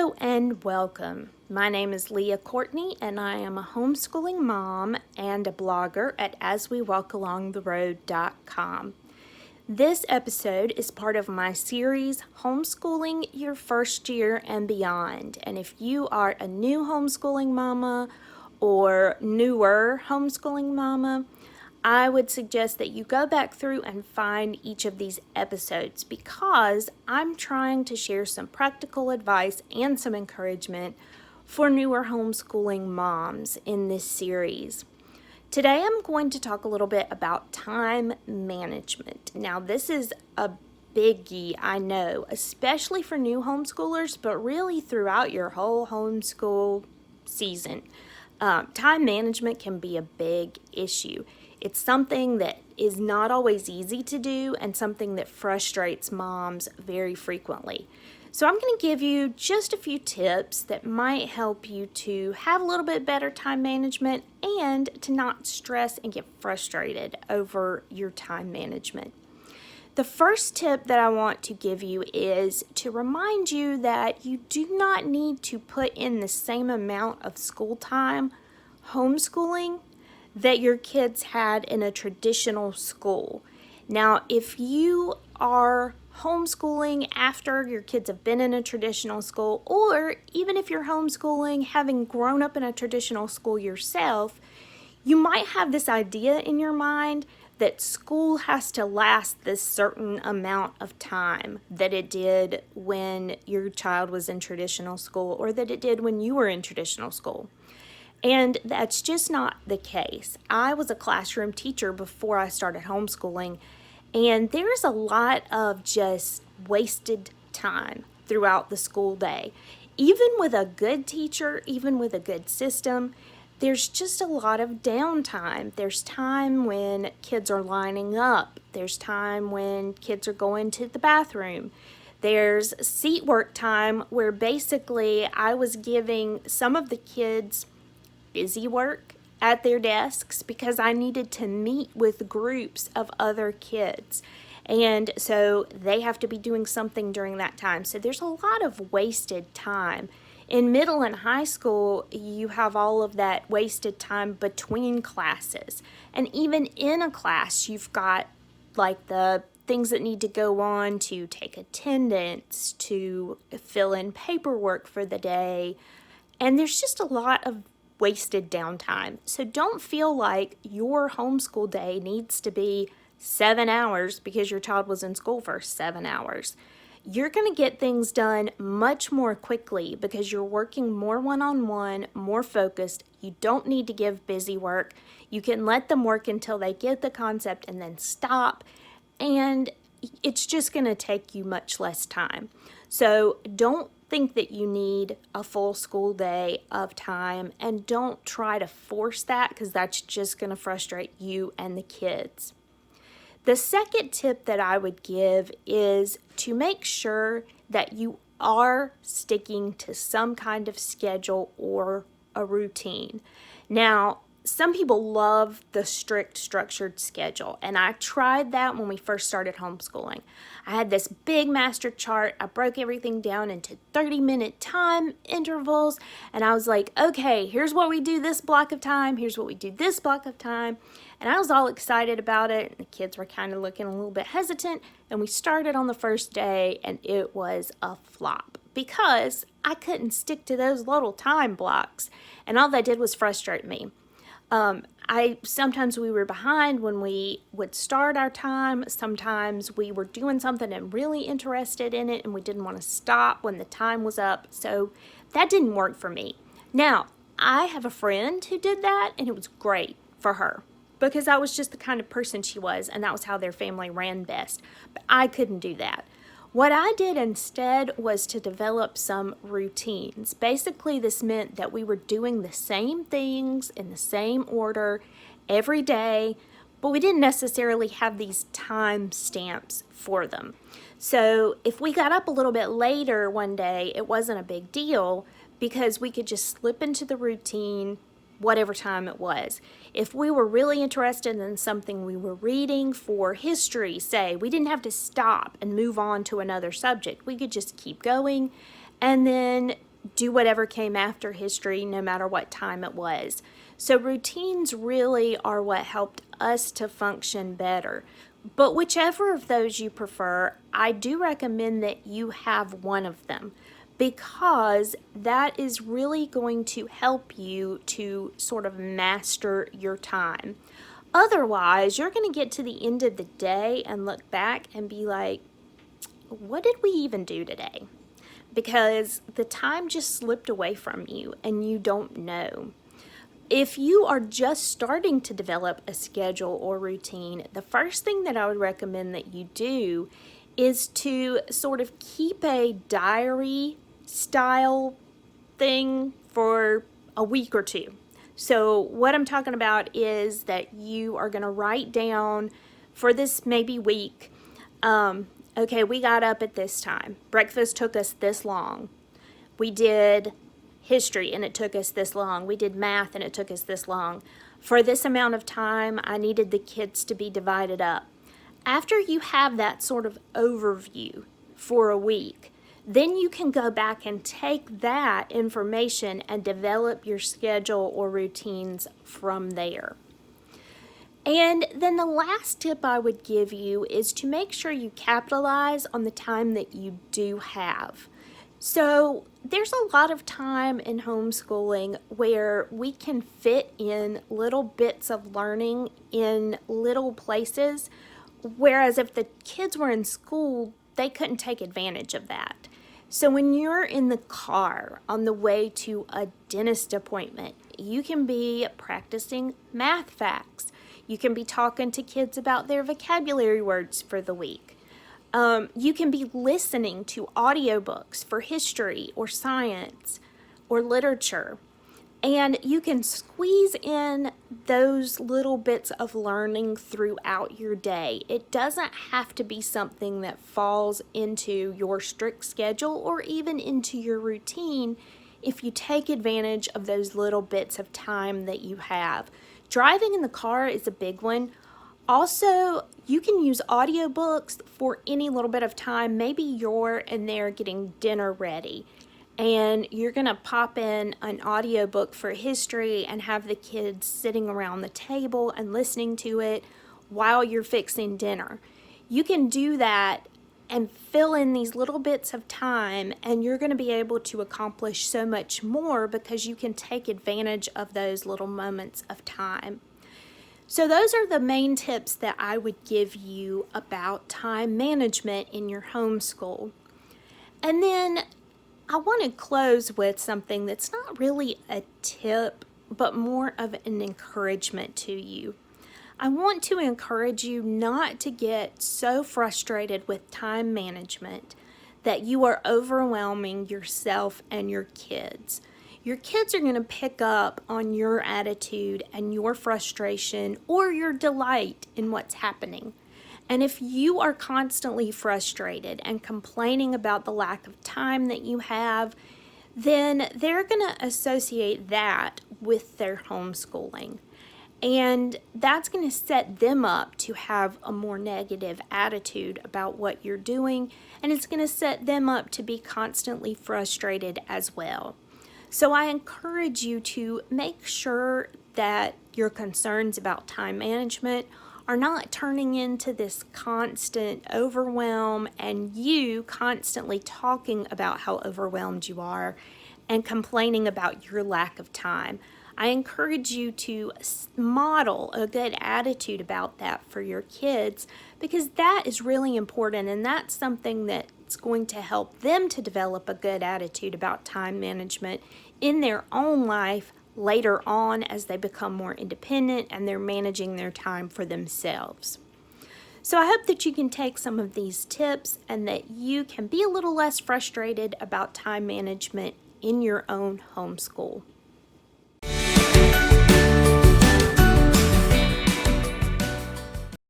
Hello and welcome. My name is Leah Courtney and I am a homeschooling mom and a blogger at aswewalkalongtheroad.com. This episode is part of my series, Homeschooling Your First Year and Beyond. And if you are a new homeschooling mama or newer homeschooling mama, I would suggest that you go back through and find each of these episodes because I'm trying to share some practical advice and some encouragement for newer homeschooling moms in this series. Today I'm going to talk a little bit about time management. Now this is a biggie, I know, especially for new homeschoolers, but really throughout your whole homeschool season. Time management can be a big issue. It's something that is not always easy to do and something that frustrates moms very frequently. So I'm going to give you just a few tips that might help you to have a little bit better time management and to not stress and get frustrated over your time management. The first tip that I want to give you is to remind you that you do not need to put in the same amount of school time homeschooling that your kids had in a traditional school. Now, if you are homeschooling after your kids have been in a traditional school, or even if you're homeschooling having grown up in a traditional school yourself, you might have this idea in your mind that school has to last this certain amount of time that it did when your child was in traditional school or that it did when you were in traditional school. And that's just not the case. I was a classroom teacher before I started homeschooling, and there's a lot of just wasted time throughout the school day. Even with a good teacher, even with a good system, there's just a lot of downtime. There's time when kids are lining up. There's time when kids are going to the bathroom. There's seat work time where basically I was giving some of the kids busy work at their desks because I needed to meet with groups of other kids. And so they have to be doing something during that time. So there's a lot of wasted time. In middle and high school, you have all of that wasted time between classes. And even in a class, you've got like the things that need to go on to take attendance, to fill in paperwork for the day. And there's just a lot of wasted downtime. So don't feel like your homeschool day needs to be 7 hours because your child was in school for 7 hours. You're going to get things done much more quickly because you're working more one-on-one, more focused. You don't need to give busy work. You can let them work until they get the concept and then stop. And it's just going to take you much less time. So don't think that you need a full school day of time, and don't try to force that because that's just going to frustrate you and the kids. The second tip that I would give is to make sure that you are sticking to some kind of schedule or a routine. Now, some people love the strict structured schedule, and I tried that when we first started homeschooling. I had this big master chart. I broke everything down into 30-minute time intervals, and I was like, okay, here's what we do this block of time, here's what we do this block of time, and I was all excited about it, and the kids were kind of looking a little bit hesitant, and we started on the first day, and it was a flop because I couldn't stick to those little time blocks, and all that did was frustrate me. Sometimes we were behind when we would start our time. Sometimes we were doing something and really interested in it and we didn't want to stop when the time was up. So that didn't work for me. Now, I have a friend who did that and it was great for her because that was just the kind of person she was and that was how their family ran best. But I couldn't do that. What I did instead was to develop some routines. Basically, this meant that we were doing the same things in the same order every day, but we didn't necessarily have these time stamps for them. So if we got up a little bit later one day, it wasn't a big deal because we could just slip into the routine whatever time it was. If we were really interested in something we were reading for history, say, we didn't have to stop and move on to another subject. We could just keep going. And then do whatever came after history, no matter what time it was. So routines really are what helped us to function better. But whichever of those you prefer, I do recommend that you have one of them, because that is really going to help you to sort of master your time. Otherwise, you're going to get to the end of the day and look back and be like, what did we even do today? Because the time just slipped away from you and you don't know. If you are just starting to develop a schedule or routine, the first thing that I would recommend that you do is to sort of keep a diary style thing for a week or two. So what I'm talking about is that you are going to write down for this maybe week, okay, we got up at this time. Breakfast took us this long. We did history and it took us this long. We did math and it took us this long. For this amount of time, I needed the kids to be divided up. After you have that sort of overview for a week, then you can go back and take that information and develop your schedule or routines from there. And then the last tip I would give you is to make sure you capitalize on the time that you do have. So there's a lot of time in homeschooling where we can fit in little bits of learning in little places, whereas if the kids were in school, they couldn't take advantage of that. So when you're in the car on the way to a dentist appointment, you can be practicing math facts. You can be talking to kids about their vocabulary words for the week. You can be listening to audiobooks for history or science or literature. And you can squeeze in those little bits of learning throughout your day. It doesn't have to be something that falls into your strict schedule or even into your routine if you take advantage of those little bits of time that you have. Driving in the car is a big one. Also, you can use audiobooks for any little bit of time. Maybe you're in there getting dinner ready and you're going to pop in an audiobook for history and have the kids sitting around the table and listening to it while you're fixing dinner. You can do that and fill in these little bits of time, and you're going to be able to accomplish so much more because you can take advantage of those little moments of time. So those are the main tips that I would give you about time management in your homeschool. And then I want to close with something that's not really a tip, but more of an encouragement to you. I want to encourage you not to get so frustrated with time management that you are overwhelming yourself and your kids. Your kids are going to pick up on your attitude and your frustration or your delight in what's happening. And if you are constantly frustrated and complaining about the lack of time that you have, then they're going to associate that with their homeschooling. And that's going to set them up to have a more negative attitude about what you're doing, and it's going to set them up to be constantly frustrated as well. So I encourage you to make sure that your concerns about time management are not turning into this constant overwhelm and you constantly talking about how overwhelmed you are and complaining about your lack of time. I encourage you to model a good attitude about that for your kids, because that is really important, and that's something that's going to help them to develop a good attitude about time management in their own life later on as they become more independent and they're managing their time for themselves. So I hope that you can take some of these tips and that you can be a little less frustrated about time management in your own homeschool.